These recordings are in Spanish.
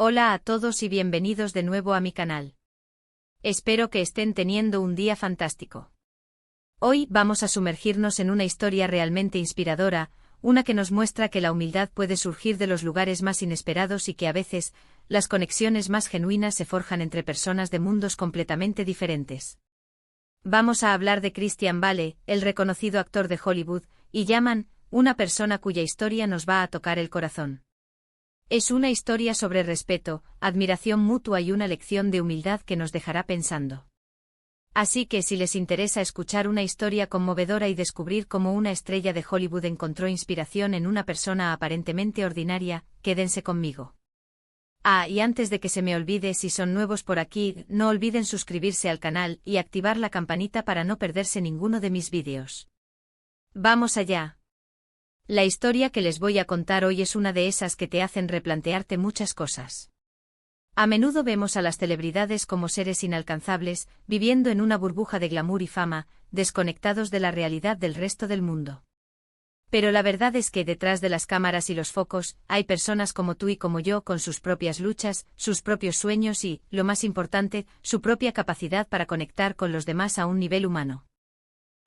Hola a todos y bienvenidos de nuevo a mi canal. Espero que estén teniendo un día fantástico. Hoy vamos a sumergirnos en una historia realmente inspiradora, una que nos muestra que la humildad puede surgir de los lugares más inesperados y que a veces, las conexiones más genuinas se forjan entre personas de mundos completamente diferentes. Vamos a hablar de Christian Bale, el reconocido actor de Hollywood, y Yaman, una persona cuya historia nos va a tocar el corazón. Es una historia sobre respeto, admiración mutua y una lección de humildad que nos dejará pensando. Así que si les interesa escuchar una historia conmovedora y descubrir cómo una estrella de Hollywood encontró inspiración en una persona aparentemente ordinaria, quédense conmigo. Y antes de que se me olvide, si son nuevos por aquí, no olviden suscribirse al canal y activar la campanita para no perderse ninguno de mis vídeos. ¡Vamos allá! La historia que les voy a contar hoy es una de esas que te hacen replantearte muchas cosas. A menudo vemos a las celebridades como seres inalcanzables, viviendo en una burbuja de glamour y fama, desconectados de la realidad del resto del mundo. Pero la verdad es que detrás de las cámaras y los focos, hay personas como tú y como yo con sus propias luchas, sus propios sueños y, lo más importante, su propia capacidad para conectar con los demás a un nivel humano.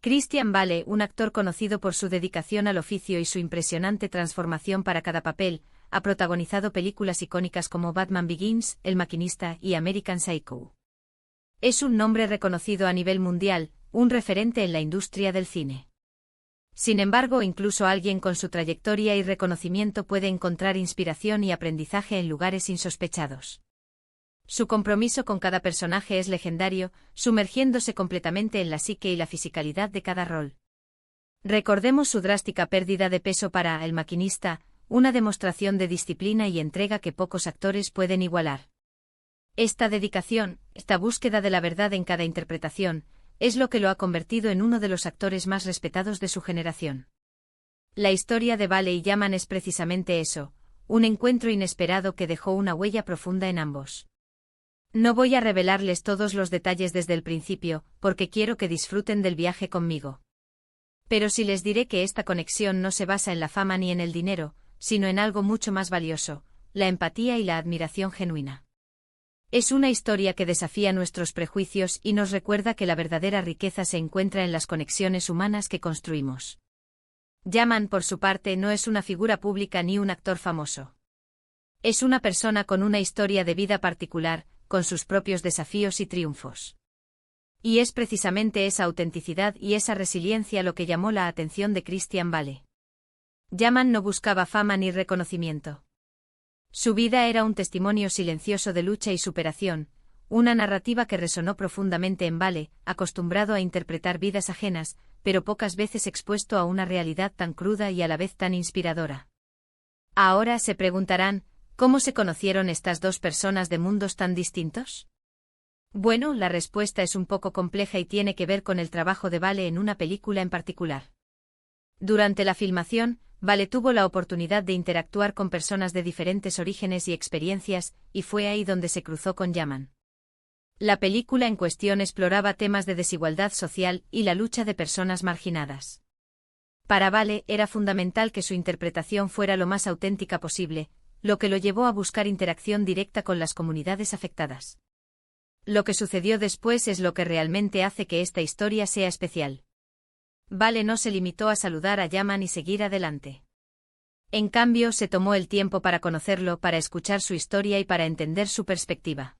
Christian Bale, un actor conocido por su dedicación al oficio y su impresionante transformación para cada papel, ha protagonizado películas icónicas como Batman Begins, El Maquinista y American Psycho. Es un nombre reconocido a nivel mundial, un referente en la industria del cine. Sin embargo, incluso alguien con su trayectoria y reconocimiento puede encontrar inspiración y aprendizaje en lugares insospechados. Su compromiso con cada personaje es legendario, sumergiéndose completamente en la psique y la fisicalidad de cada rol. Recordemos su drástica pérdida de peso para El Maquinista, una demostración de disciplina y entrega que pocos actores pueden igualar. Esta dedicación, esta búsqueda de la verdad en cada interpretación, es lo que lo ha convertido en uno de los actores más respetados de su generación. La historia de Bale y Yaman es precisamente eso, un encuentro inesperado que dejó una huella profunda en ambos. No voy a revelarles todos los detalles desde el principio, porque quiero que disfruten del viaje conmigo. Pero sí les diré que esta conexión no se basa en la fama ni en el dinero, sino en algo mucho más valioso, la empatía y la admiración genuina. Es una historia que desafía nuestros prejuicios y nos recuerda que la verdadera riqueza se encuentra en las conexiones humanas que construimos. Yaman, por su parte, no es una figura pública ni un actor famoso. Es una persona con una historia de vida particular, con sus propios desafíos y triunfos. Y es precisamente esa autenticidad y esa resiliencia lo que llamó la atención de Christian Bale. Yaman no buscaba fama ni reconocimiento. Su vida era un testimonio silencioso de lucha y superación, una narrativa que resonó profundamente en Bale, acostumbrado a interpretar vidas ajenas, pero pocas veces expuesto a una realidad tan cruda y a la vez tan inspiradora. Ahora se preguntarán, ¿cómo se conocieron estas dos personas de mundos tan distintos? Bueno, la respuesta es un poco compleja y tiene que ver con el trabajo de Bale en una película en particular. Durante la filmación, Bale tuvo la oportunidad de interactuar con personas de diferentes orígenes y experiencias, y fue ahí donde se cruzó con Yaman. La película en cuestión exploraba temas de desigualdad social y la lucha de personas marginadas. Para Bale era fundamental que su interpretación fuera lo más auténtica posible, lo que lo llevó a buscar interacción directa con las comunidades afectadas. Lo que sucedió después es lo que realmente hace que esta historia sea especial. Bale no se limitó a saludar a Yaman y seguir adelante. En cambio, se tomó el tiempo para conocerlo, para escuchar su historia y para entender su perspectiva.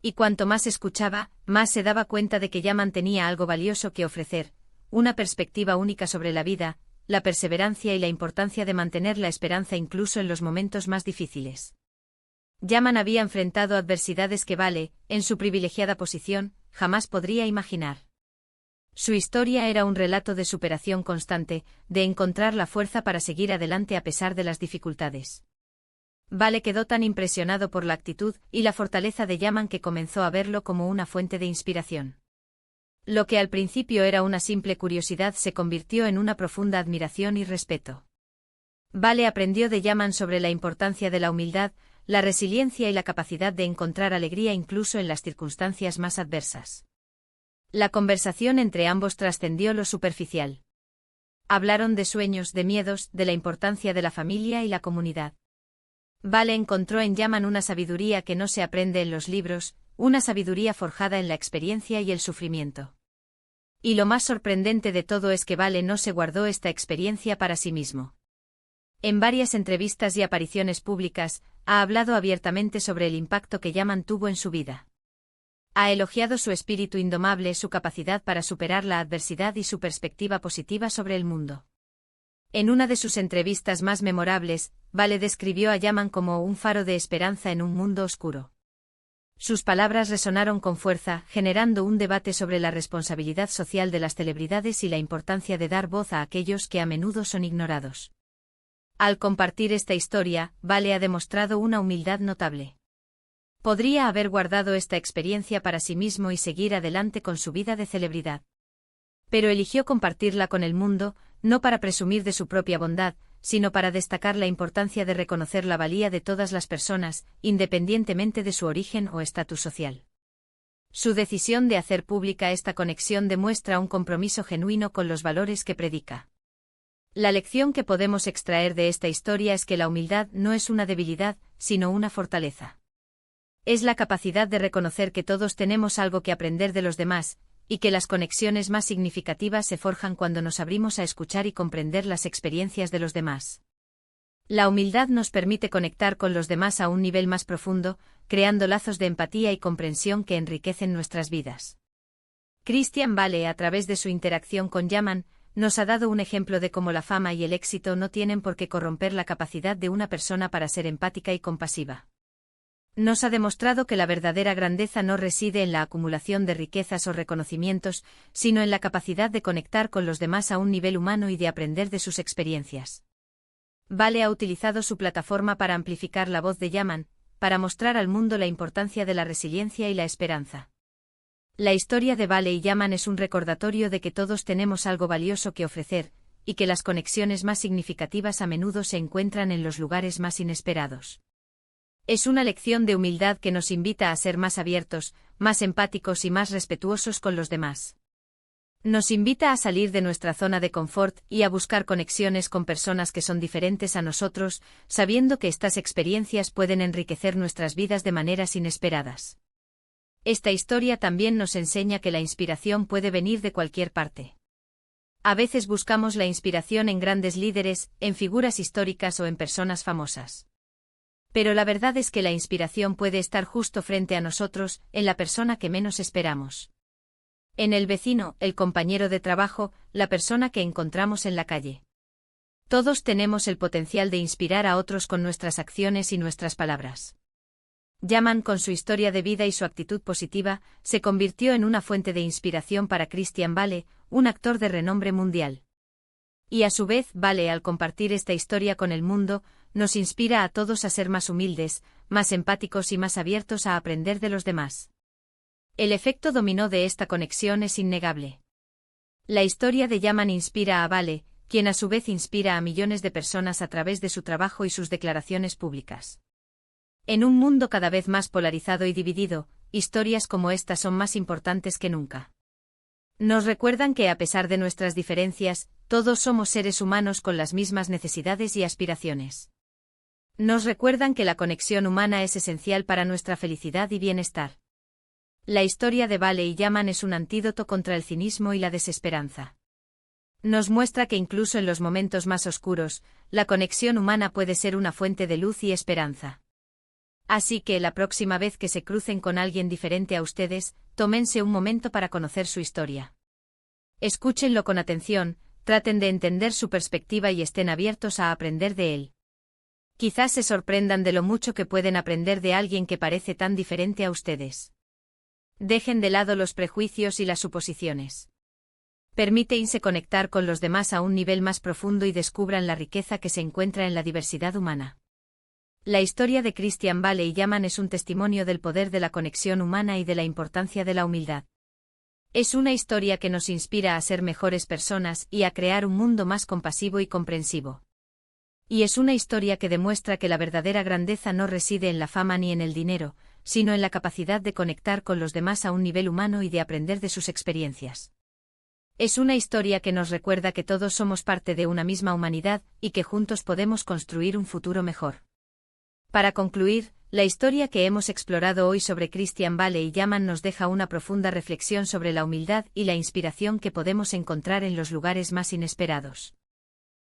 Y cuanto más escuchaba, más se daba cuenta de que Yaman tenía algo valioso que ofrecer, una perspectiva única sobre la vida, la perseverancia y la importancia de mantener la esperanza incluso en los momentos más difíciles. Yaman había enfrentado adversidades que Bale, en su privilegiada posición, jamás podría imaginar. Su historia era un relato de superación constante, de encontrar la fuerza para seguir adelante a pesar de las dificultades. Bale quedó tan impresionado por la actitud y la fortaleza de Yaman que comenzó a verlo como una fuente de inspiración. Lo que al principio era una simple curiosidad se convirtió en una profunda admiración y respeto. Bale aprendió de Yaman sobre la importancia de la humildad, la resiliencia y la capacidad de encontrar alegría incluso en las circunstancias más adversas. La conversación entre ambos trascendió lo superficial. Hablaron de sueños, de miedos, de la importancia de la familia y la comunidad. Vale encontró en Yaman una sabiduría que no se aprende en los libros, una sabiduría forjada en la experiencia y el sufrimiento. Y lo más sorprendente de todo es que Vale no se guardó esta experiencia para sí mismo. En varias entrevistas y apariciones públicas, ha hablado abiertamente sobre el impacto que Yaman tuvo en su vida. Ha elogiado su espíritu indomable, su capacidad para superar la adversidad y su perspectiva positiva sobre el mundo. En una de sus entrevistas más memorables, Vale describió a Yaman como un faro de esperanza en un mundo oscuro. Sus palabras resonaron con fuerza, generando un debate sobre la responsabilidad social de las celebridades y la importancia de dar voz a aquellos que a menudo son ignorados. Al compartir esta historia, Vale ha demostrado una humildad notable. Podría haber guardado esta experiencia para sí mismo y seguir adelante con su vida de celebridad. Pero eligió compartirla con el mundo, no para presumir de su propia bondad, sino para destacar la importancia de reconocer la valía de todas las personas, independientemente de su origen o estatus social. Su decisión de hacer pública esta conexión demuestra un compromiso genuino con los valores que predica. La lección que podemos extraer de esta historia es que la humildad no es una debilidad, sino una fortaleza. Es la capacidad de reconocer que todos tenemos algo que aprender de los demás, y que las conexiones más significativas se forjan cuando nos abrimos a escuchar y comprender las experiencias de los demás. La humildad nos permite conectar con los demás a un nivel más profundo, creando lazos de empatía y comprensión que enriquecen nuestras vidas. Christian Vale, a través de su interacción con Yaman, nos ha dado un ejemplo de cómo la fama y el éxito no tienen por qué corromper la capacidad de una persona para ser empática y compasiva. Nos ha demostrado que la verdadera grandeza no reside en la acumulación de riquezas o reconocimientos, sino en la capacidad de conectar con los demás a un nivel humano y de aprender de sus experiencias. Vale ha utilizado su plataforma para amplificar la voz de Yaman, para mostrar al mundo la importancia de la resiliencia y la esperanza. La historia de Vale y Yaman es un recordatorio de que todos tenemos algo valioso que ofrecer, y que las conexiones más significativas a menudo se encuentran en los lugares más inesperados. Es una lección de humildad que nos invita a ser más abiertos, más empáticos y más respetuosos con los demás. Nos invita a salir de nuestra zona de confort y a buscar conexiones con personas que son diferentes a nosotros, sabiendo que estas experiencias pueden enriquecer nuestras vidas de maneras inesperadas. Esta historia también nos enseña que la inspiración puede venir de cualquier parte. A veces buscamos la inspiración en grandes líderes, en figuras históricas o en personas famosas. Pero la verdad es que la inspiración puede estar justo frente a nosotros, en la persona que menos esperamos. En el vecino, el compañero de trabajo, la persona que encontramos en la calle. Todos tenemos el potencial de inspirar a otros con nuestras acciones y nuestras palabras. Yaman, con su historia de vida y su actitud positiva, se convirtió en una fuente de inspiración para Christian Vale, un actor de renombre mundial. Y a su vez, Vale, al compartir esta historia con el mundo, nos inspira a todos a ser más humildes, más empáticos y más abiertos a aprender de los demás. El efecto dominó de esta conexión es innegable. La historia de Yaman inspira a Vale, quien a su vez inspira a millones de personas a través de su trabajo y sus declaraciones públicas. En un mundo cada vez más polarizado y dividido, historias como esta son más importantes que nunca. Nos recuerdan que a pesar de nuestras diferencias, todos somos seres humanos con las mismas necesidades y aspiraciones. Nos recuerdan que la conexión humana es esencial para nuestra felicidad y bienestar. La historia de Vale y Yaman es un antídoto contra el cinismo y la desesperanza. Nos muestra que incluso en los momentos más oscuros, la conexión humana puede ser una fuente de luz y esperanza. Así que la próxima vez que se crucen con alguien diferente a ustedes, tómense un momento para conocer su historia. Escúchenlo con atención, traten de entender su perspectiva y estén abiertos a aprender de él. Quizás se sorprendan de lo mucho que pueden aprender de alguien que parece tan diferente a ustedes. Dejen de lado los prejuicios y las suposiciones. Permítense conectar con los demás a un nivel más profundo y descubran la riqueza que se encuentra en la diversidad humana. La historia de Christian Vale y Yaman es un testimonio del poder de la conexión humana y de la importancia de la humildad. Es una historia que nos inspira a ser mejores personas y a crear un mundo más compasivo y comprensivo. Y es una historia que demuestra que la verdadera grandeza no reside en la fama ni en el dinero, sino en la capacidad de conectar con los demás a un nivel humano y de aprender de sus experiencias. Es una historia que nos recuerda que todos somos parte de una misma humanidad y que juntos podemos construir un futuro mejor. Para concluir, la historia que hemos explorado hoy sobre Christian Vale y Yaman nos deja una profunda reflexión sobre la humildad y la inspiración que podemos encontrar en los lugares más inesperados.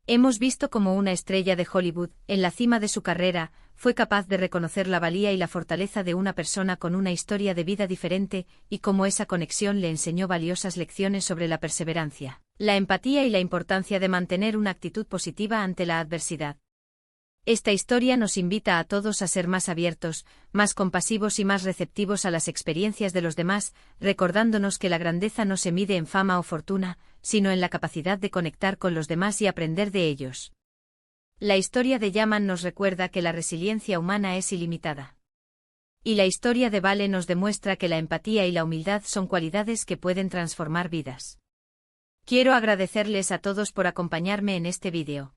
Hemos visto cómo una estrella de Hollywood, en la cima de su carrera, fue capaz de reconocer la valía y la fortaleza de una persona con una historia de vida diferente, y cómo esa conexión le enseñó valiosas lecciones sobre la perseverancia, la empatía y la importancia de mantener una actitud positiva ante la adversidad. Esta historia nos invita a todos a ser más abiertos, más compasivos y más receptivos a las experiencias de los demás, recordándonos que la grandeza no se mide en fama o fortuna, sino en la capacidad de conectar con los demás y aprender de ellos. La historia de Yaman nos recuerda que la resiliencia humana es ilimitada. Y la historia de Vale nos demuestra que la empatía y la humildad son cualidades que pueden transformar vidas. Quiero agradecerles a todos por acompañarme en este vídeo.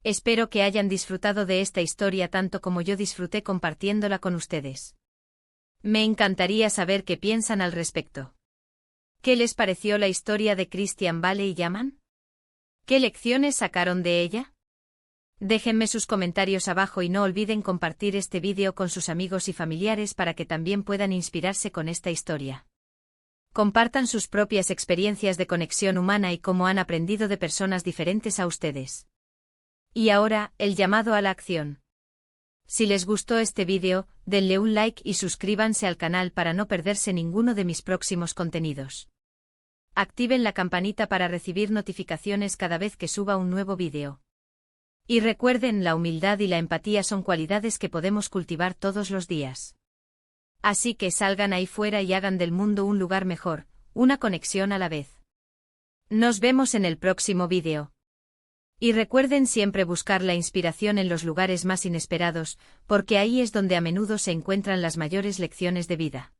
Espero que hayan disfrutado de esta historia tanto como yo disfruté compartiéndola con ustedes. Me encantaría saber qué piensan al respecto. ¿Qué les pareció la historia de Christian Vale y Yaman? ¿Qué lecciones sacaron de ella? Déjenme sus comentarios abajo y no olviden compartir este vídeo con sus amigos y familiares para que también puedan inspirarse con esta historia. Compartan sus propias experiencias de conexión humana y cómo han aprendido de personas diferentes a ustedes. Y ahora, el llamado a la acción. Si les gustó este vídeo, denle un like y suscríbanse al canal para no perderse ninguno de mis próximos contenidos. Activen la campanita para recibir notificaciones cada vez que suba un nuevo vídeo. Y recuerden, la humildad y la empatía son cualidades que podemos cultivar todos los días. Así que salgan ahí fuera y hagan del mundo un lugar mejor, una conexión a la vez. Nos vemos en el próximo vídeo. Y recuerden siempre buscar la inspiración en los lugares más inesperados, porque ahí es donde a menudo se encuentran las mayores lecciones de vida.